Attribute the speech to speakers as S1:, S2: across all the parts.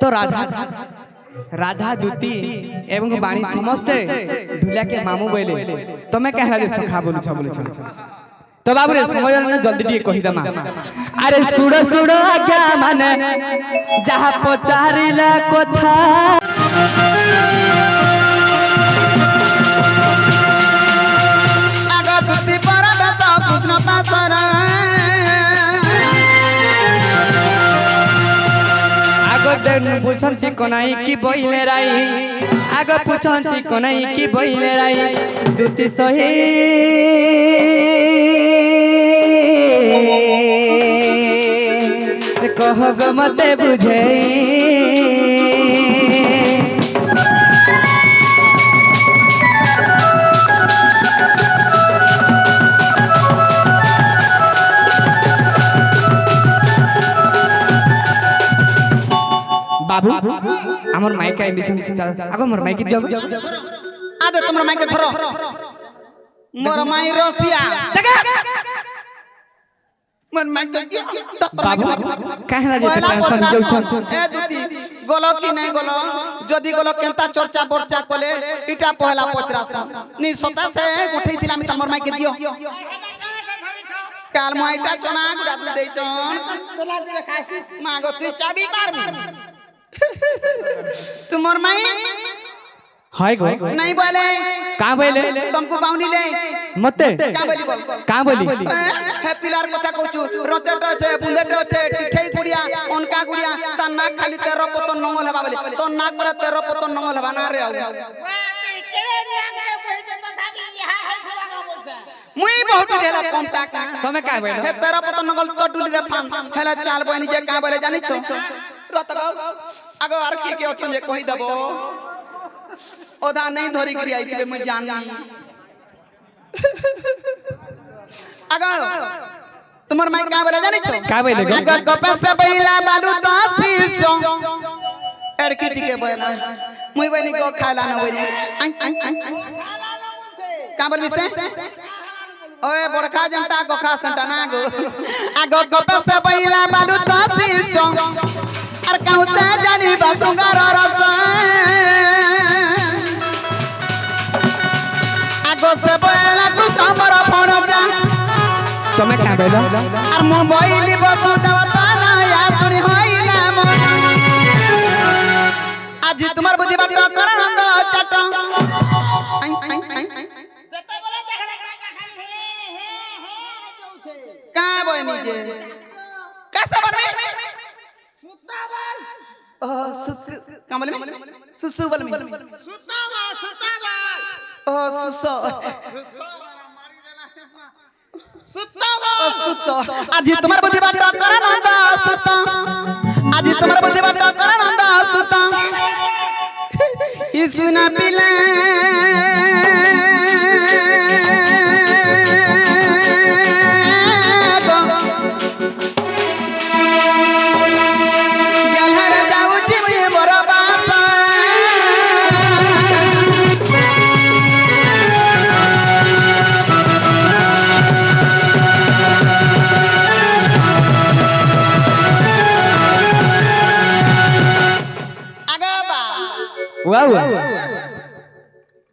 S1: तो राधा राधा दूती एवं बाणी समस्ते ढुलिया के मामू बोले तमे कहला जे सखा बोलु छ बोलु छ तो बाबू रे समय न जल्दी टी कहि दमा अरे सुड़ सुड़ आज्ञा माने जहा पचारिला कथा
S2: आगा दूती पर बेटा कृष्ण पासरा
S1: पूछती कोनाई की बोइले राई आगे पूछती कोनाई की बोइले राई दूती सही कहब मते बुझे बाबू हमर माइक का इंडिकेशन आगो मोर माइक दियो
S2: आदे तुमर माइक धरो मोर माई रसिया जगह मन माइक दियो
S1: बाबू कहला जे टेंशन जाउ छ
S2: ए दूती गलो कि नहीं गलो जदी गलो केनता चर्चा बर्चा कोले इटा पहला पचरास नी सता से उठै थिला मी तमर माइक दियो काल माइटा चना गुडा दु देई चन तोला दे खासी मागो तू चाबी पार तुमर माई
S1: हाय गो
S2: नहीं बोले
S1: का बोले
S2: तुमको बाउनी ले
S1: मते
S2: का बोली बोल
S1: का बोली
S2: हे पिलार कथा कहू रचट छे बुंदेट छे टिठई गुड़िया उनका गुड़िया ता नाक खाली 13 पतन नंगल हबा बोले तो नाक पर 13 पतन नंगल हबा ना रे आउ मुई बहुत ढेला कम टाका
S1: तमे का बोले
S2: हे 13 पतन नंगल तो डुली रे फान हेला चाल बनी जे का बोले जानि छो रत आगो आर के अछन जे कहि दबो ओदा नहीं धरी करी आई थी मैं जान आगो तुमर माई का बोले जानि छो
S1: का बोले
S2: आगो कपे से बैला बालू दासीसो एड़की टिके बोला मुई बनी गो खाला न बोली का बोलबी से ओए बड़का जनता गोखा संता ना गो आगो कपे से बैला बालू दासीसो अर कहू से जानी बसुंगार रस आगो से बैला तू समर फोन जा
S1: तमे का बोले
S2: अर मोबाइल बसु देवता ना या सुनी होइला मन आज तुम्हार बुद्धि बात करन दो चट बेटा बोले देखला का खाली हे जो छे का बनी जे कैसे बनबे सुतावल ओ सुत का बोले सुसु बोल में सुतावल ओ सुसो सुतो आज तुम्हार बुद्धि बात करन दो सुतो आज तुम्हार बुद्धि बात करन दो सुतो इसुना पिले
S1: वाह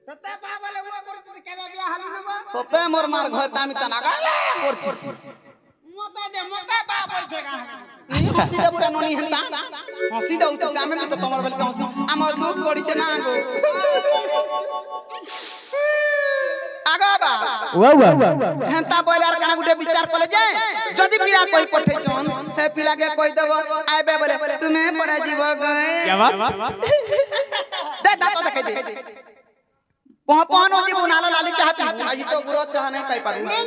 S2: सते बाबले हुआ कर तू केबे बिया हाली देबो सते मोर मार घता मी तना गाले करछिस मोता दे मोका बा बोल छे का नी हसी दे पुरा ननी हंता हसी दउ तो सामे भी तो तमर बल के हंस हमर दुख पड़ी छे ना गो आगा बा
S1: वाह
S2: हंता बोलार कना गुटे विचार करे जे जदी पिला कोई पठे चन हे पिला के कहि देबो आबे बोले तुम्हें परा जीव गए
S1: क्या बात
S2: दे दातो देखे दे पहपनो जी बुनालो लाली चाह पी आज तो गुरो चाह नहीं पाई पारू
S3: नहीं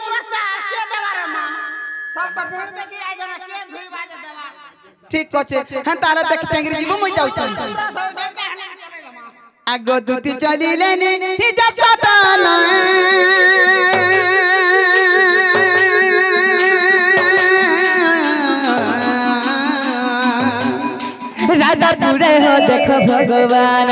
S3: पूरा चाह के देवार मां सब तो बोल दे कि आ जाना के भीड़ बाज देवा
S2: ठीक कछे हन तारा देख चंगरी जीव मई जाउ छ
S3: पूरा सब दे कहले करे मां
S2: आगो दूती चली लेने ही जा सताना
S1: राधा पूरे हो देखो भगवान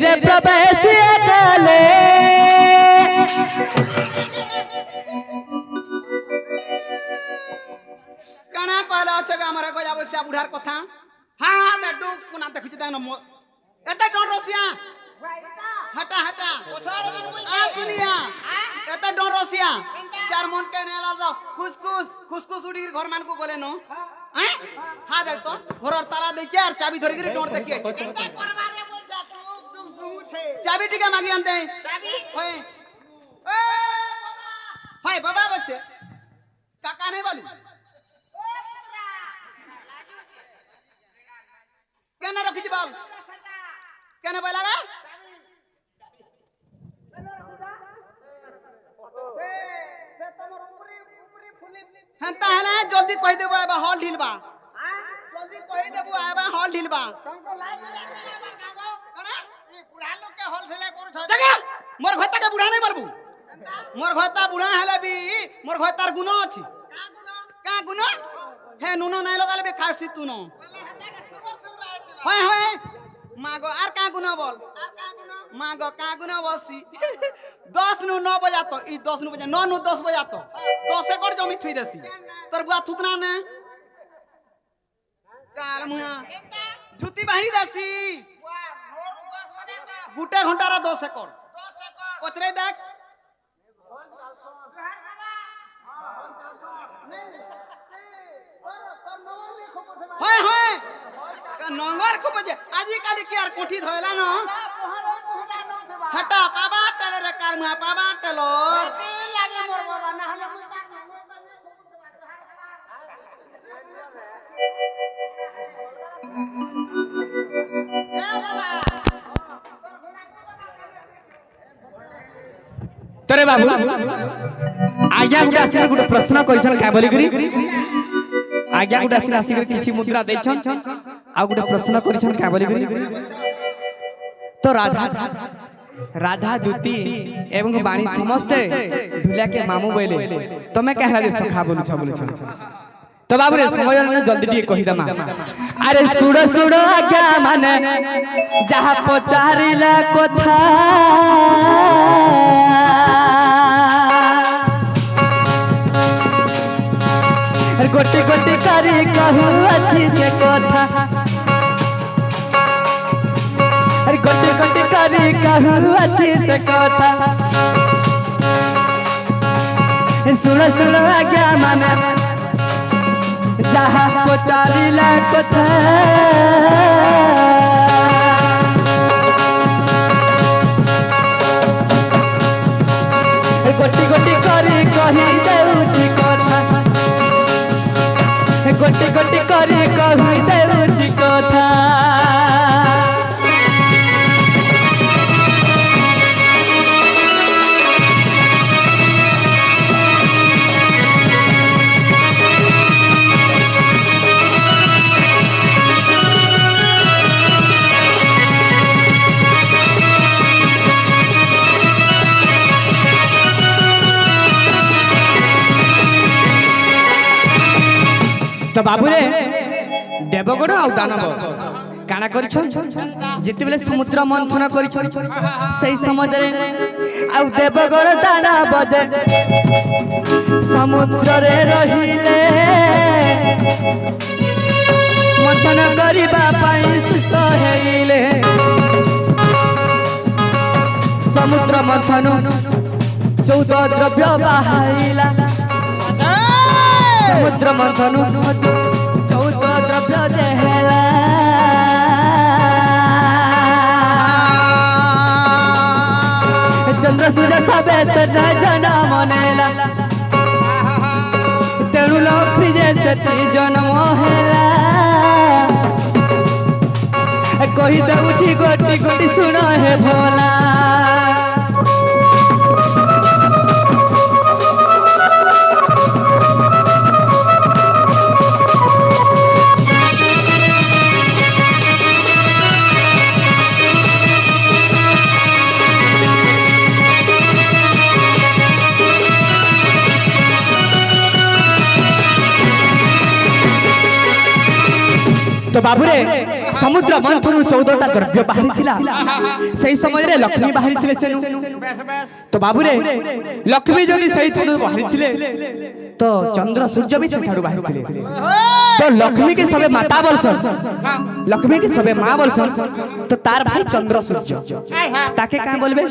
S1: रे प्रवेश कले
S2: काना कहला আছে हमरा को जाबो से बुढ़ार कथा हां त डुक कोना देखि त न एते डर रसिया हटा हटा आ सुनिया एते डर रसिया चार मन के नेला द खुस उड़ी घर मान को गले न हैं हां देख तो घरर ताला दे के और चाबी धरि के डोर देखि
S3: एते करबा रे बोल जा डुक छे
S2: चाबी टिके मागी आनते
S3: चाबी
S2: ओए
S3: ए बाबा
S2: हाय बाबा बच्चे काका नहीं बालू केना रखी छी बाल केना बोला गा हंता हला जल्दी कह देबो आबा हॉल ढिलबा जल्दी कह देबो आबा हॉल ढिलबा
S3: तुमको लाइन लगा कागो कना ई बुढ़ा लोग के हॉल ठेले करू छ
S2: जगा मोर घता के बुढ़ा नहीं मारबू मोर घता बुढ़ा हला भी मोर घतार गुनो अछि का गुनो हे नुनो नहीं लगाले बे खासी तू नो
S3: बोले हता के सुगर सुगर आए थे
S2: होय होय मागो आर का गुनो बोल
S3: और का गुनो
S2: मागो का गुनो बसी 10 नु 9 बजा तो ई 10 नु बजा 9 नु 10 बजा तो 10 एकड़ जमी थुई देसी तोर बुआ थुतना ने कार मुआ
S3: एता
S2: जुती बाही देसी
S3: वाह भोर 10 बजे तो
S2: गुटे घंटा रा 10 एकड़
S3: 10 एकड़
S2: ओतरे देख
S3: बिहार बाबा नहीं तो नवल में खूब से
S2: होय होय का नंगर को बजे आजी काली के यार कोठी धोयला न
S3: पोहर पोहरा न थबा
S2: हटा पाबा टले रे कार मुआ पाबा टलोर
S3: लागे मोर बाबा ना हले मुता
S1: तरे बाबू आज्ञा गुटे आसी गुटे प्रश्न करिसन का बोली करी आज्ञा गुटे आसी किछि मुद्रा दैछन आ गुटे प्रश्न करिसन का बोली करी तो राधा दूती एवं बाणी समस्ते ढुलिया के मामू बोले तमे कहला जे सखा बोलु छ तो बाबू रे समय न जल्दी टी कहि दमा अरे सुड़ो सुड़ो आज्ञा माने जहा पचारिला कथा गोटी गोटी करी कहू अच्छी से कथा अरे गोटी गोटी करी कहू अच्छी से कथा सुनो सुनो आज्ञा माने जहा पचारिला कथा गोटी गोटी करी कही देउछि कथा गोटी गोटी करी कही देउछि कथा तो बाबू रे देवगण आ दानव काना करिछन जेते बेले समुद्र मंथन करिछन सही समय रे आ देवगण दानव जे समुद्र रे रहिले मंथन करिबा पई सुस्त हेइले समुद्र मंथन 14 द्रव्य बाहाइला समुद्र मंथन 14 द्रव्य देहला चंद्र सूर्य सबे न जना मनेला तेणु लक्ष्मी जे जन्म हेला कही दउछि गोटी गोटी सुन हे भोला तो तो बाबुरे समुद्र मंथन 14टा द्रव्य बाहरी थिला सही समय रे लक्ष्मी बाहरी थिले सेनु
S3: बेस बेस
S1: तो बाबुरे लक्ष्मी जदि सही थारु बाहरी थिले तो चंद्र सूर्य भी सही थारु बाहरी थिले तो लक्ष्मी के सबे माता बोलसन लक्ष्मी के सबे मां बोलसन तो तार भाई चंद्र सूर्य ताके का बोलबे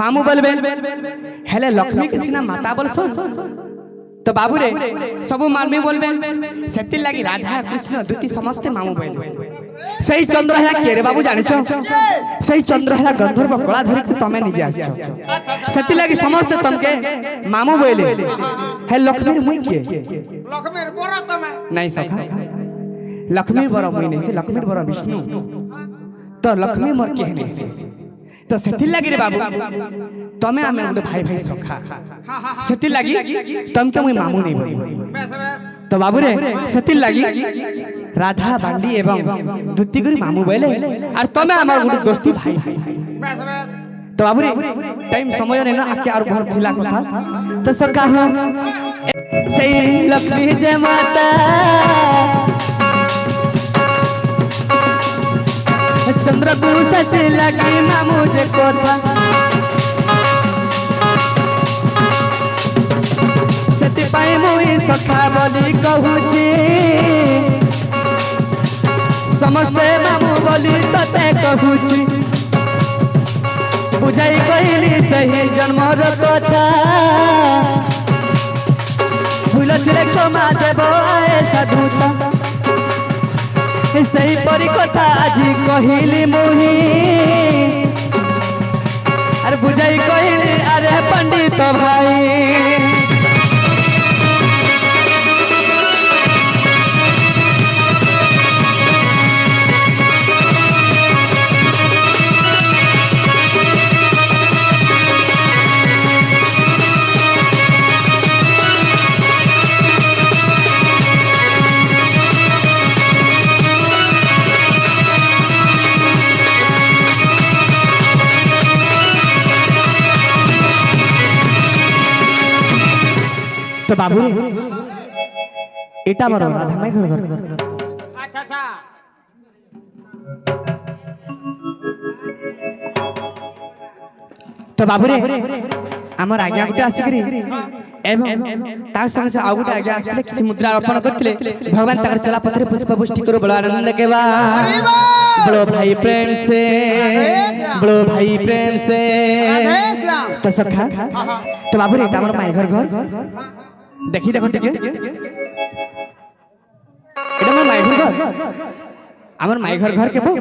S1: मामू बोलबे हेले लक्ष्मी के सिना माता बोलसन तो बाबुरे सबु मालमी बोलबे सेति लागि राधा कृष्ण दुती समस्त मामू बोलबे सही चंद्र है के रे बाबू जानि छ सही चंद्र है गंधर्व कला धरि के तमे निजे आछ सेति लागि समस्त तमके मामू बोले हे लक्ष्मी मुई के
S3: लक्ष्मीर बड़ तमे
S1: नहीं सखा लक्ष्मी बड़ मुई नहीं से लक्ष्मी बड़ विष्णु तो लक्ष्मी मोर के नहीं से तो सेति लागि रे बाबू तमे आमे गुटे भाई भाई सखा सेति लागि तमके मुई मामू नहीं बोली
S3: बेस बेस
S1: तो बाबू रे सेति लागि राधा बांडी एवं दुती गुरी मामू बोले और तमे आमार गुटे दोस्ती भाई
S3: बेस बेस
S1: तो बाबू रे टाइम समय ने ना आके और भर थिला कथा तो सखा हो सही लक्ष्मी जय माता चंद्र को सच लगी मामू जे कोठा सेति पाए मुई सखा बोली कहूची समस्ते मामू बोली तते कहूची बुझाई कहली सही जन्मर कथा भूल थिले क्षमा देव आए साधुता सही परी कथा आज कहली मुही अरे बुझाई कहली अरे पंडित भाई तो बाबू एटा मरो राधा माई घर घर
S3: अच्छा अच्छा
S1: तो बाबू रे हमर आज्ञा गुटे आसिकरी एवं ता संग से आ गुटे आज्ञा आस्ते किछि मुद्रा अर्पण करथिले भगवान ताकर चला पत्रे पुष्प पुष्टि करो बड़ा आनंद के बा बड़ो भाई प्रेम से बड़ो भाई प्रेम से तो सखा तो बाबू रे हमर माई घर घर देखी देखो ठीक है এটা আমার মাই ঘর আমার মাই ঘর ঘর কেবো